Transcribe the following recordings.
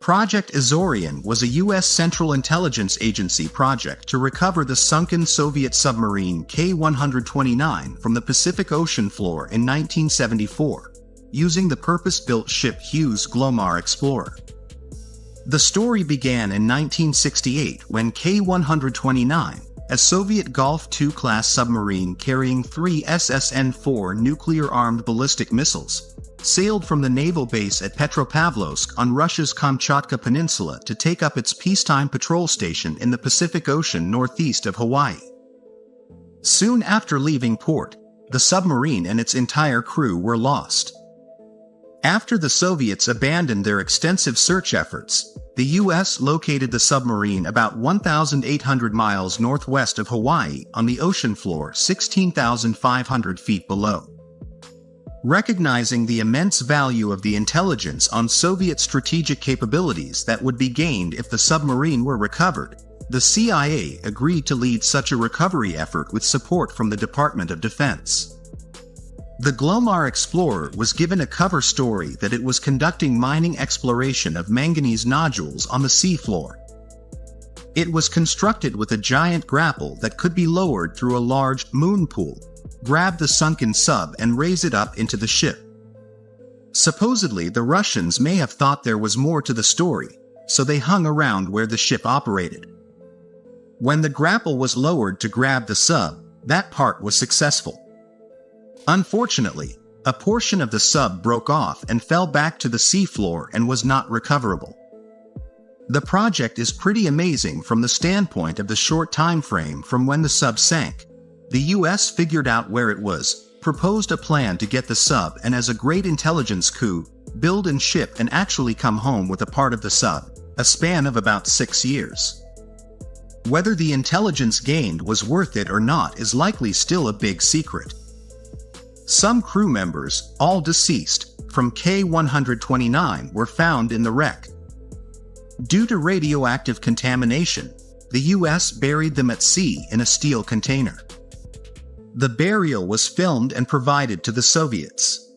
Project Azorian was a U.S. Central Intelligence Agency project to recover the sunken Soviet submarine K-129 from the Pacific Ocean floor in 1974, using the purpose-built ship Hughes Glomar Explorer. The story began in 1968 when K-129, a Soviet Golf II-class submarine carrying 3 SSN-4 nuclear-armed ballistic missiles, sailed from the naval base at Petropavlovsk on Russia's Kamchatka Peninsula to take up its peacetime patrol station in the Pacific Ocean northeast of Hawaii. Soon after leaving port, the submarine and its entire crew were lost. After the Soviets abandoned their extensive search efforts, the U.S. located the submarine about 1,800 miles northwest of Hawaii on the ocean floor 16,500 feet below. Recognizing the immense value of the intelligence on Soviet strategic capabilities that would be gained if the submarine were recovered, the CIA agreed to lead such a recovery effort with support from the Department of Defense. The Glomar Explorer was given a cover story that it was conducting mining exploration of manganese nodules on the seafloor. It was constructed with a giant grapple that could be lowered through a large moon pool, grab the sunken sub and raise it up into the ship. Supposedly, the Russians may have thought there was more to the story, so they hung around where the ship operated. When the grapple was lowered to grab the sub, that part was successful. Unfortunately, a portion of the sub broke off and fell back to the seafloor and was not recoverable. The project is pretty amazing from the standpoint of the short time frame from when the sub sank. The U.S. figured out where it was, proposed a plan to get the sub, and as a great intelligence coup, build and ship and actually come home with a part of the sub, a span of about 6 years. Whether the intelligence gained was worth it or not is likely still a big secret. Some crew members, all deceased, from K-129 were found in the wreck. Due to radioactive contamination, the U.S. buried them at sea in a steel container. The burial was filmed and provided to the Soviets.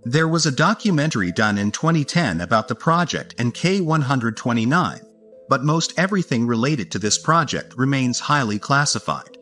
There was a documentary done in 2010 about the project and K-129, but most everything related to this project remains highly classified.